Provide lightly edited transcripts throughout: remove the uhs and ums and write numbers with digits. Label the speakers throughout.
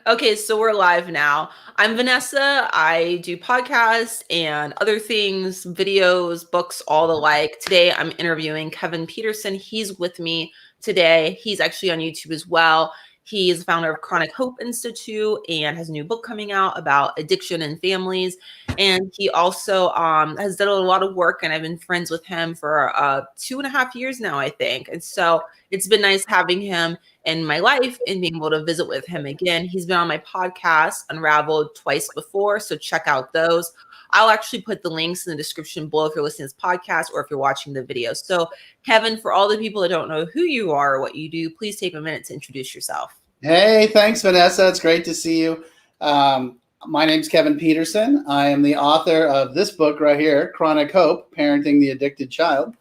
Speaker 1: Okay, so we're live now. I'm Vanessa. I do podcasts and other things, videos, books, all the like. Today I'm interviewing Kevin Petersen. He's with me today. He's actually on YouTube as well. He is the founder of Chronic Hope Institute and has a new book coming out about addiction and families. And he also has done a lot of work, and I've been friends with him for 2.5 years now, I think. And so it's been nice having him in my life and being able to visit with him again. He's been on my podcast, Unraveled, twice before, so check out those. I'll actually put the links in the description below if you're listening to this podcast or if you're watching the video. So, Kevin, for all the people that don't know who you are or what you do, please take a minute to introduce yourself.
Speaker 2: Hey, thanks, Vanessa. It's great to see you. My name's Kevin Petersen. I am the author of this book right here, Chronic Hope, Parenting the Addicted Child,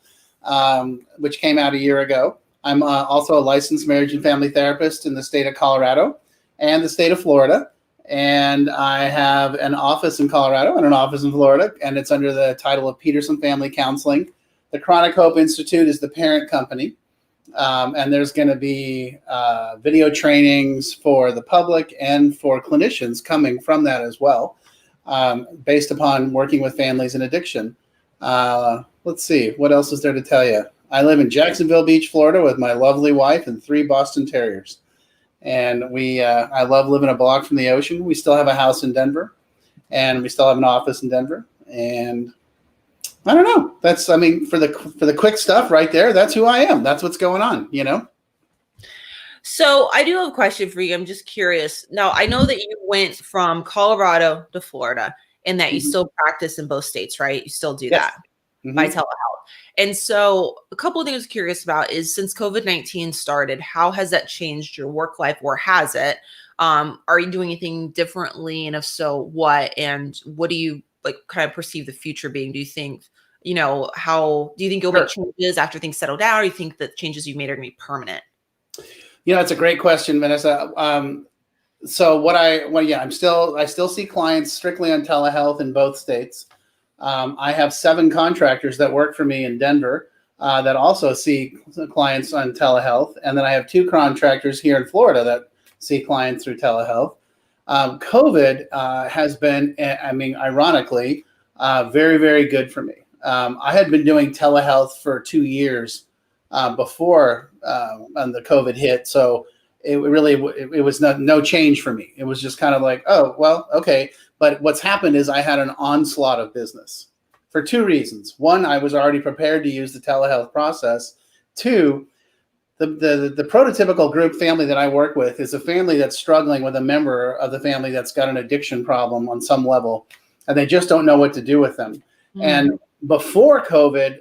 Speaker 2: which came out a year ago. I'm also a licensed marriage and family therapist in the state of Colorado and the state of Florida. And I have an office in Colorado and an office in Florida, and it's under the title of Petersen Family Counseling. The Chronic Hope Institute is the parent company. And there's going to be video trainings for the public and for clinicians coming from that as well, based upon working with families in addiction. Let's see, what else is there to tell you? I live in Jacksonville Beach, Florida, with my lovely wife and 3 Boston Terriers. And I love living a block from the ocean. We still have a house in Denver, and we still have an office in Denver. And I don't know. For the quick stuff right there, that's who I am. That's what's going on,
Speaker 1: So I do have a question for you. I'm just curious. Now, I know that you went from Colorado to Florida and that you still practice in both states, right? You still do that by telehealth. And so a couple of things I'm curious about is, since COVID-19 started, how has that changed your work life, or has it? Are you doing anything differently? And if so, what? And what do you kind of perceive the future being? Do you think, how do you think you'll make changes after things settle down? Or do you think that changes you made are going to be permanent?
Speaker 2: It's a great question, Vanessa. I still see clients strictly on telehealth in both states. I have 7 contractors that work for me in Denver that also see clients on telehealth. And then I have 2 contractors here in Florida that see clients through telehealth. COVID has been, ironically, very, very good for me. I had been doing telehealth for 2 years before the COVID hit. So it was no change for me. It was just kind of like, oh, well, okay. But what's happened is I had an onslaught of business for 2 reasons. 1, I was already prepared to use the telehealth process. 2, the prototypical group family that I work with is a family that's struggling with a member of the family that's got an addiction problem on some level, and they just don't know what to do with them. Mm-hmm. And before COVID,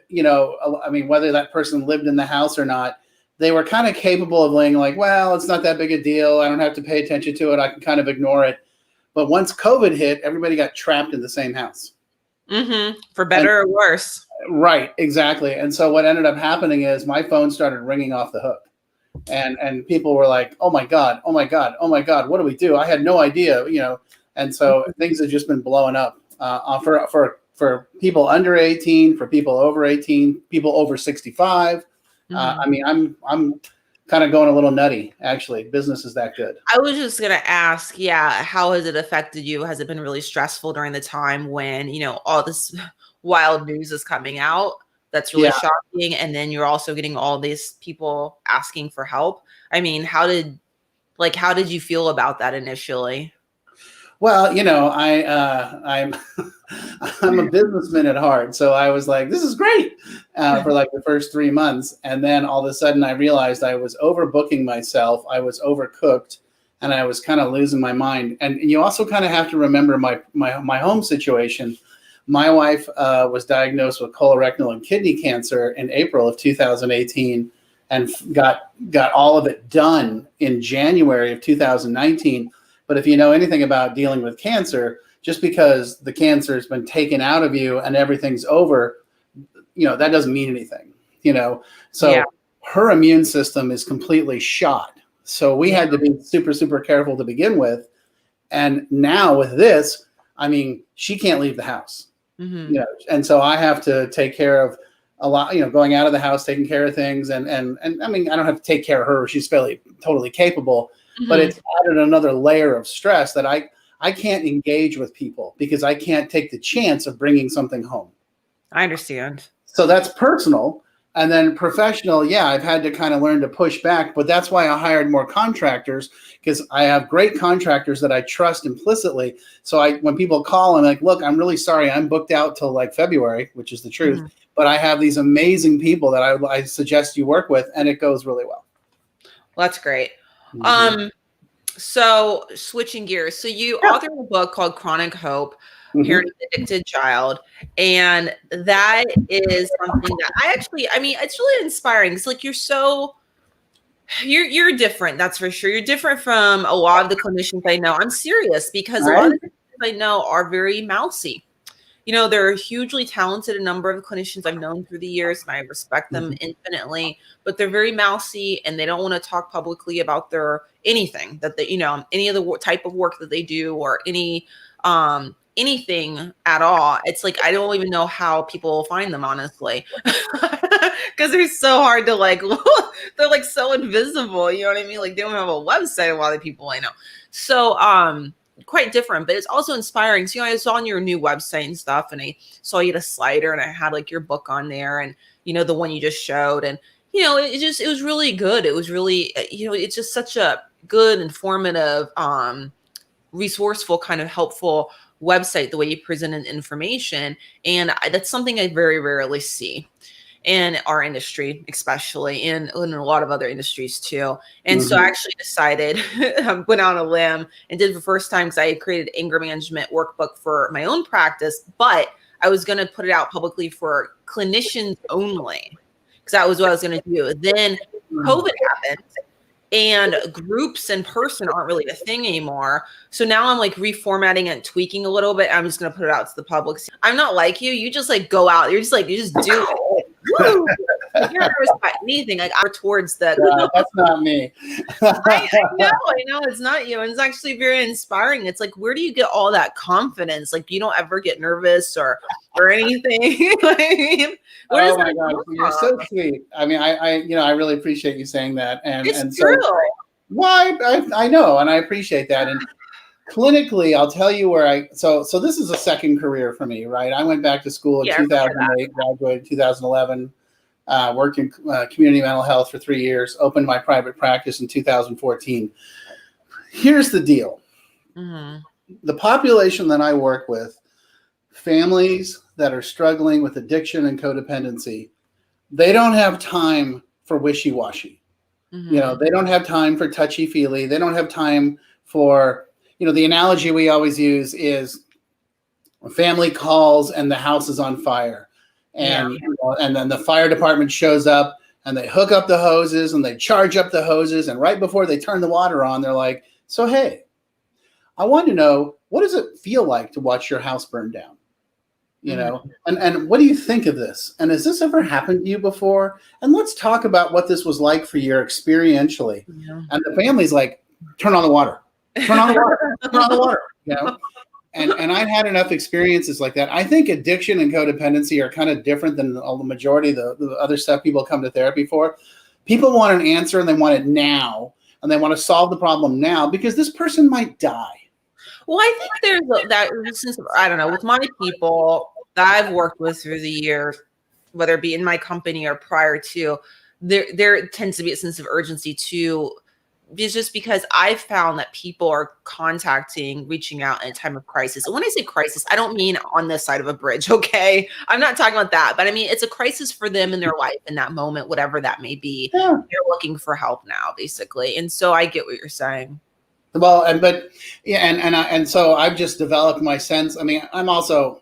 Speaker 2: whether that person lived in the house or not, they were kind of capable of laying like, well, it's not that big a deal. I don't have to pay attention to it. I can kind of ignore it. But once COVID hit, everybody got trapped in the same house.
Speaker 1: Mm-hmm. For better or worse.
Speaker 2: Right, exactly. And so what ended up happening is my phone started ringing off the hook. And people were like, oh my God, oh my God, oh my God, what do we do? I had no idea, And so things have just been blowing up for people under 18, for people over 18, people over 65. Mm-hmm. I'm kind of going a little nutty, actually. Business is that good.
Speaker 1: I was just going to ask, how has it affected you? Has it been really stressful during the time when, all this wild news is coming out? That's really shocking. And then you're also getting all these people asking for help. I mean, how did you feel about that initially?
Speaker 2: Well, I'm I'm a businessman at heart, so I was like, this is great for like the first 3 months, and then all of a sudden I realized I was overbooking myself, I was overcooked, and I was kind of losing my mind. And you also kind of have to remember my home situation. My wife was diagnosed with colorectal and kidney cancer in April of 2018, and got all of it done in January of 2019. But if you know anything about dealing with cancer, just because the cancer has been taken out of you and everything's over, that doesn't mean anything, So her immune system is completely shot. So we had to be super, super careful to begin with. And now with this, she can't leave the house, and so I have to take care of a lot, going out of the house, taking care of things. And I don't have to take care of her. She's totally capable. but it's added another layer of stress that I can't engage with people because I can't take the chance of bringing something home.
Speaker 1: I understand.
Speaker 2: So that's personal. And then professional, yeah, I've had to kind of learn to push back, but that's why I hired more contractors, because I have great contractors that I trust implicitly. So when people call, I'm like, look, I'm really sorry, I'm booked out till like February, which is the truth. But I have these amazing people that I suggest you work with, and it goes really well.
Speaker 1: Well, that's great. So switching gears. So you authored a book called Chronic Hope, Parenting an Addicted Child. And that is something that I mean, it's really inspiring. It's like you're different. That's for sure. You're different from a lot of the clinicians I know. I'm serious, because a lot of the clinicians I know are very mousy. You know, they're hugely talented, a number of clinicians I've known through the years, and I respect them infinitely, but they're very mousy, and they don't want to talk publicly about their anything that they, any of the type of work that they do, or anything at all. It's like, I don't even know how people find them, honestly, because they're so hard to like, they're like so invisible. You know what I mean? Like, they don't have a website, a lot of people I know. So, quite different, but it's also inspiring. So, I saw on your new website and stuff, and I saw you had a slider, and I had like your book on there, and the one you just showed, and it was really good. It was really, it's just such a good, informative, resourceful, kind of helpful website, the way you presented information. And that's something I very rarely see in our industry, especially in a lot of other industries too. And so I actually decided, went on a limb and did it for the first time, because I had created an anger management workbook for my own practice, but I was going to put it out publicly for clinicians only, because that was what I was going to do. Then COVID happened, and groups in person aren't really a thing anymore. So now I'm like reformatting and tweaking a little bit. I'm just going to put it out to the public. I'm not like you. You just like go out. You're just like, you just do it. Woo! If you're nervous about anything, like I'm towards the.
Speaker 2: No, that's not me.
Speaker 1: I know it's not you. And it's actually very inspiring. It's like, where do you get all that confidence? Like, you don't ever get nervous or anything. I mean,
Speaker 2: oh my God, you're so sweet. I mean, I really appreciate you saying that. And
Speaker 1: it's true.
Speaker 2: Why? I know, and I appreciate that. And clinically, I'll tell you where so this is a second career for me, right? I went back to school in 2008, graduated 2011, worked in community mental health for 3 years, opened my private practice in 2014. Here's the deal. The population that I work with, families that are struggling with addiction and codependency, they don't have time for wishy-washy. They don't have time for touchy-feely. They don't have time for, the analogy we always use is a family calls and the house is on fire. And, and then the fire department shows up and they hook up the hoses and they charge up the hoses. And right before they turn the water on, they're like, so, hey, I want to know, what does it feel like to watch your house burn down? And what do you think of this? And has this ever happened to you before? And let's talk about what this was like for you experientially. And the family's like, turn on the water, turn on the water, turn on the water, And I've had enough experiences like that. I think addiction and codependency are kind of different than the majority of the other stuff people come to therapy for. People want an answer and they want it now, and they want to solve the problem now because this person might die.
Speaker 1: Well, I think there's that sense of, I don't know, with my people that I've worked with through the years, whether it be in my company or prior to, there tends to be a sense of urgency too. Just because I've found that people are reaching out in a time of crisis. And when I say crisis, I don't mean on this side of a bridge, okay? I'm not talking about that, but I mean, it's a crisis for them in their life in that moment, whatever that may be. They're looking for help now, basically. And so I get what you're saying.
Speaker 2: Well, and so I've just developed my sense. I mean, I'm also,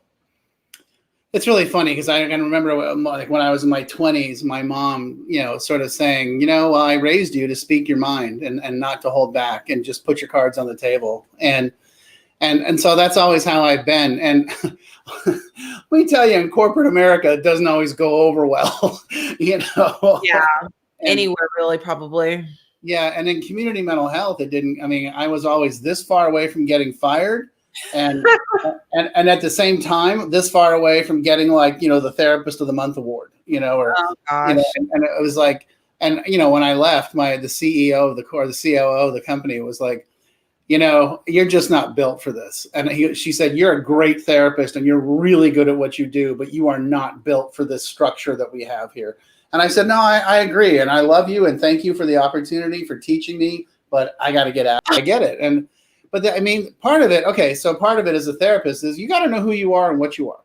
Speaker 2: it's really funny because I can remember like when I was in my 20s, my mom, sort of saying, well, I raised you to speak your mind and not to hold back and just put your cards on the table. And so that's always how I've been. And let me tell you, in corporate America, it doesn't always go over well, Yeah.
Speaker 1: Anywhere really, probably.
Speaker 2: Yeah. And in community mental health, it didn't, I mean, I was always this far away from getting fired. And at the same time, this far away from getting like, the therapist of the month award, and it was like, And, when I left, the CEO of the COO of the company was like, you're just not built for this. And she said, you're a great therapist and you're really good at what you do, but you are not built for this structure that we have here. And I said, no, I agree. And I love you. And thank you for the opportunity for teaching me, but I got to get out. I get it. But part of it, okay, so part of it as a therapist is you got to know who you are and what you are,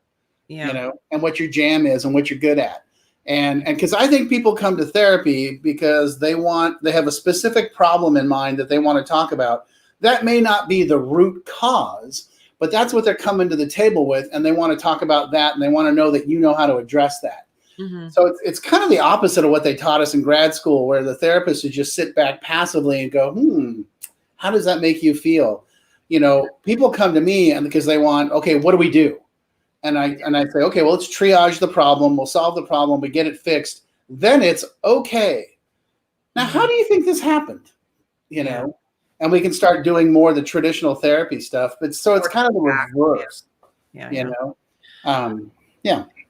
Speaker 2: and what your jam is and what you're good at. And because I think people come to therapy because they have a specific problem in mind that they want to talk about. That may not be the root cause, but that's what they're coming to the table with. And they want to talk about that. And they want to know that you know how to address that. Mm-hmm. So it's kind of the opposite of what they taught us in grad school, where the therapist would just sit back passively and go, how does that make you feel? People come to me and because they want, okay, what do we do? And I say, okay, well, let's triage the problem. We'll solve the problem. We get it fixed. Then it's okay. Now, how do you think this happened? And we can start doing more of the traditional therapy stuff. But so it's kind of the reverse,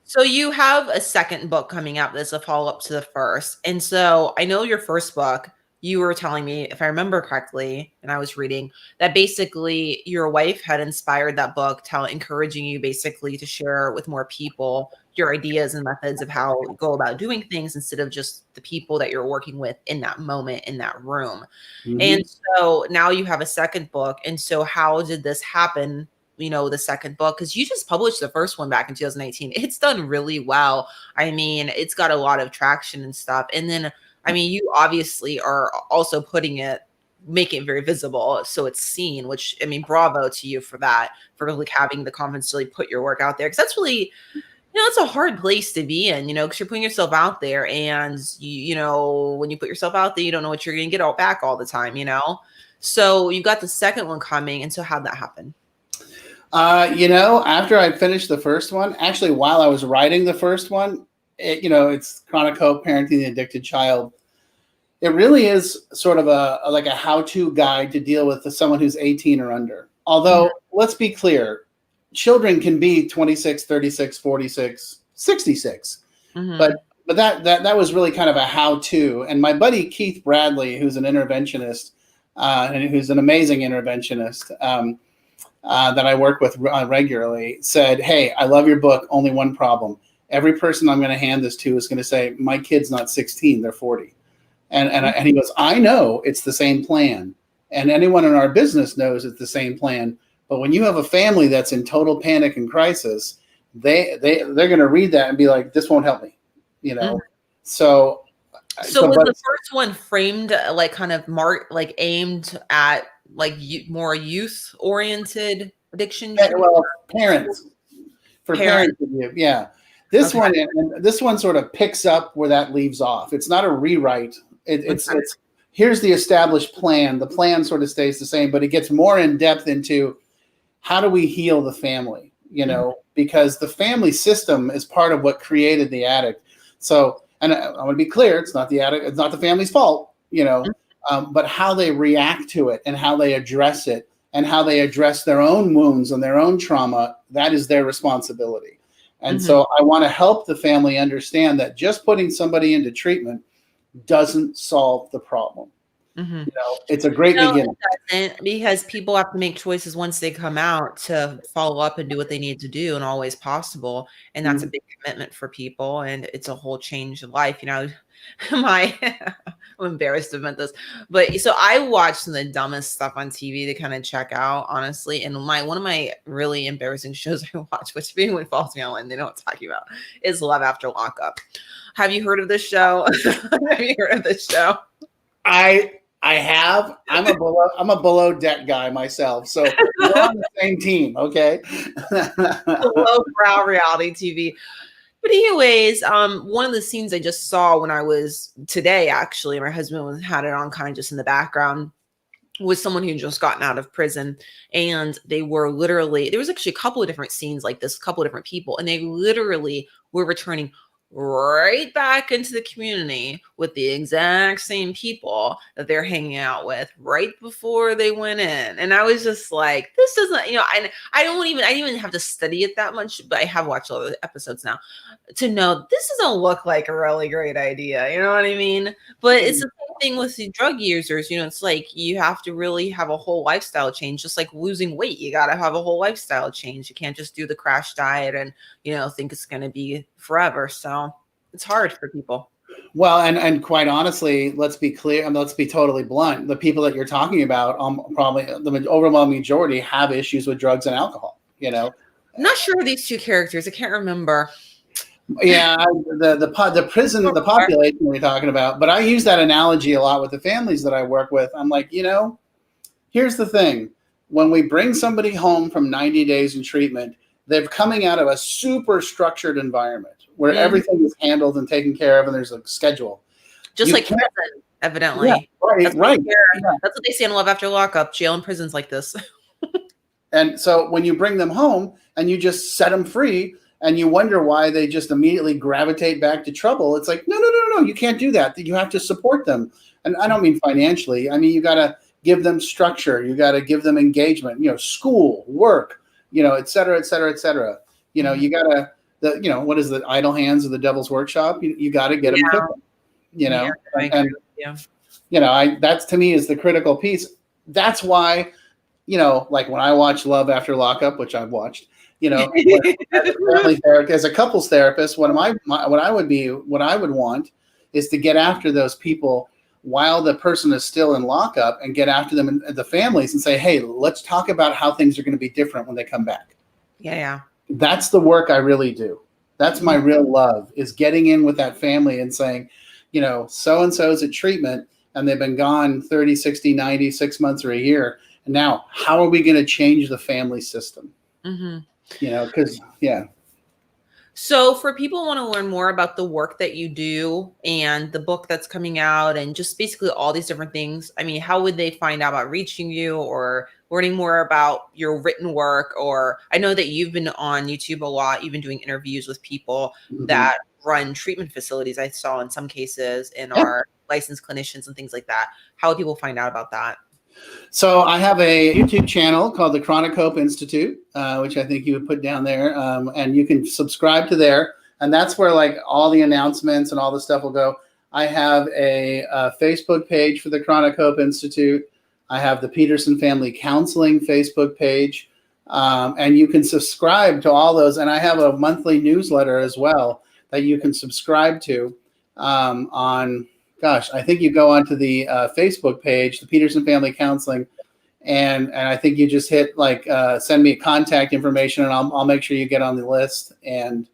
Speaker 1: So you have a second book coming out that's a follow-up to the first. And so I know your first book, you were telling me, if I remember correctly, and I was reading, that basically your wife had inspired that book, encouraging you basically to share with more people your ideas and methods of how to go about doing things instead of just the people that you're working with in that moment, in that room. Mm-hmm. And so now you have a second book. And so how did this happen? The second book, because you just published the first one back in 2018. It's done really well. I mean, it's got a lot of traction and stuff. And then, you obviously are also making it very visible. So it's seen, which, bravo to you for that, for like having the confidence to really put your work out there. Cause that's really, it's a hard place to be in, because you're putting yourself out there and when you put yourself out there, you don't know what you're going to get back all the time, So you got the second one coming. And so how'd that happen?
Speaker 2: After I finished the first one, actually, while I was writing the first one, it's Chronic Co-Parenting the Addicted Child. It really is sort of a how-to guide to deal with someone who's 18 or under. Although, let's be clear, children can be 26, 36, 46, 66. Mm-hmm. But that was really kind of a how-to. And my buddy Keith Bradley, who's an interventionist, and who's an amazing interventionist, that I work with regularly, said, hey, I love your book. Only one problem. Every person I'm going to hand this to is going to say, my kid's not 16, they're 40. And he goes, I know it's the same plan. And anyone in our business knows it's the same plan. But when you have a family that's in total panic and crisis, they're going to read that and be like, this won't help me, Mm-hmm. So
Speaker 1: was the first one framed aimed at more youth oriented addiction?
Speaker 2: Well, parents. Yeah. This one sort of picks up where that leaves off. It's not a rewrite. It's here's the established plan. The plan sort of stays the same, but it gets more in depth into how do we heal the family, mm-hmm. because the family system is part of what created the addict. So, and I want to be clear, it's not the addict, it's not the family's fault, mm-hmm. But how they react to it and how they address it and how they address their own wounds and their own trauma, that is their responsibility. And mm-hmm. so I want to help the family understand that just putting somebody into treatment doesn't solve the problem. Mm-hmm. It's a great beginning.
Speaker 1: It doesn't, because people have to make choices once they come out to follow up and do what they need to do and always possible. And that's mm-hmm. a big commitment for people. And it's a whole change of life. I'm embarrassed to admit this, but so I watch some of the dumbest stuff on TV to kind of check out, honestly. And one of my really embarrassing shows I watch, which if anyone follows me online, they know what I'm talking about, is Love After Lockup. Have you heard of this show? Have you heard of this show?
Speaker 2: I have. I'm a below deck guy myself, so we're on the same team. Okay.
Speaker 1: Low brow reality TV. But anyways, one of the scenes I just saw when I was today, actually, my husband had it on kind of just in the background, was someone who had just gotten out of prison. And they were literally, there was actually a couple of different scenes like this, a couple of different people, and they literally were returning right back into the community with the exact same people that they're hanging out with right before they went in. And I was just like, this doesn't, I didn't even have to study it that much, but I have watched all the episodes now to know this doesn't look like a really great idea. You know what I mean? But it's the same thing with the drug users. It's like you have to really have a whole lifestyle change, just like losing weight. You got to have a whole lifestyle change. You can't just do the crash diet and, think it's going to be forever. So it's hard for people.
Speaker 2: Well, and quite honestly, let's be clear and let's be totally blunt. The people that you're talking about, probably the overwhelming majority have issues with drugs and alcohol.
Speaker 1: I'm not sure of these two characters. I can't remember.
Speaker 2: Yeah, the prison, the population we're talking about. But I use that analogy a lot with the families that I work with. I'm like, here's the thing. When we bring somebody home from 90 days in treatment, they're coming out of a super structured environment where everything is handled and taken care of, and there's a schedule.
Speaker 1: Just like prison, evidently.
Speaker 2: Yeah, right.
Speaker 1: That's what they say in Love After Lockup. Jail and prisons like this.
Speaker 2: And so when you bring them home and you just set them free and you wonder why they just immediately gravitate back to trouble, it's like, no, you can't do that. You have to support them. And I don't mean financially. I mean, you got to give them structure. You got to give them engagement, school, work, et cetera, et cetera, et cetera. You got to, what is the idle hands of the devil's workshop? You got to get them cooking, that's to me is the critical piece. That's why, like when I watch Love After Lockup, which I've watched, as a couples therapist, what I would want is to get after those people while the person is still in lockup and get after them and the families and say, hey, let's talk about how things are going to be different when they come back.
Speaker 1: Yeah.
Speaker 2: That's the work I really do. That's my real love, is getting in with that family and saying, so-and-so's at treatment and they've been gone 30, 60, 90, 6 months or a year. And now how are we going to change the family system? Because,
Speaker 1: So for people who want to learn more about the work that you do and the book that's coming out and just basically all these different things, I mean, how would they find out about reaching you or learning more about your written work? Or I know that you've been on YouTube a lot. You've been doing interviews with people that run treatment facilities. I saw in some cases in our licensed clinicians and things like that. How would people find out about that?
Speaker 2: So I have a YouTube channel called the Chronic Hope Institute, which I think you would put down there, and you can subscribe to there. And that's where like all the announcements and all the stuff will go. I have a Facebook page for the Chronic Hope Institute. I have the Petersen Family Counseling Facebook page, and you can subscribe to all those. And I have a monthly newsletter as well that you can subscribe to I think you go onto the Facebook page, the Petersen Family Counseling, and I think you just hit send me contact information, and I'll make sure you get on the list. And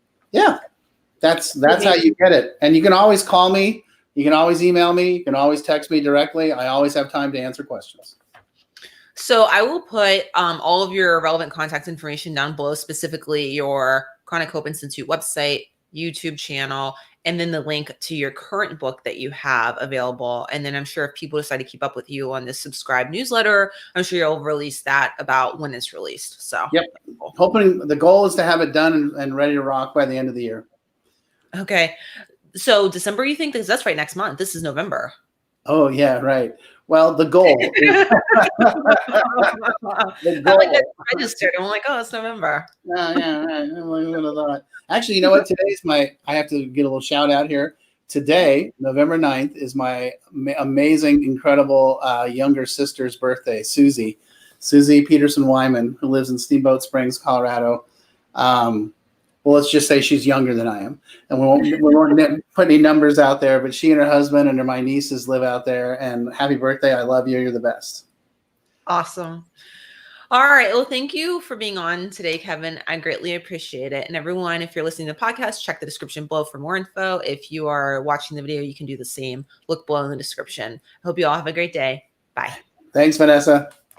Speaker 2: that's how you get it. And you can always call me, you can always email me, you can always text me directly. I always have time to answer questions.
Speaker 1: So I will put all of your relevant contact information down below, specifically your Chronic Hope Institute website, YouTube channel, and then the link to your current book that you have available. And then I'm sure if people decide to keep up with you on this subscribe newsletter, I'm sure you'll release that about when it's released. So
Speaker 2: cool. Hoping the goal is to have it done and ready to rock by the end of the year. Okay.
Speaker 1: So December, you think? Because that's right next month. This is November.
Speaker 2: Oh, yeah, right. Well, the goal is
Speaker 1: I registered. I'm like, oh, it's November.
Speaker 2: Right. Actually, you know what? Today's I have to get a little shout out here. Today, November 9th, is my amazing, incredible younger sister's birthday, Susie Petersen Wyman, who lives in Steamboat Springs, Colorado. Well, let's just say she's younger than I am. And we won't put any numbers out there, but she and her husband and my nieces live out there. And happy birthday. I love you. You're the best.
Speaker 1: Awesome. All right. Well, thank you for being on today, Kevin. I greatly appreciate it. And everyone, if you're listening to the podcast, check the description below for more info. If you are watching the video, you can do the same. Look below in the description. I hope you all have a great day. Bye.
Speaker 2: Thanks, Vanessa.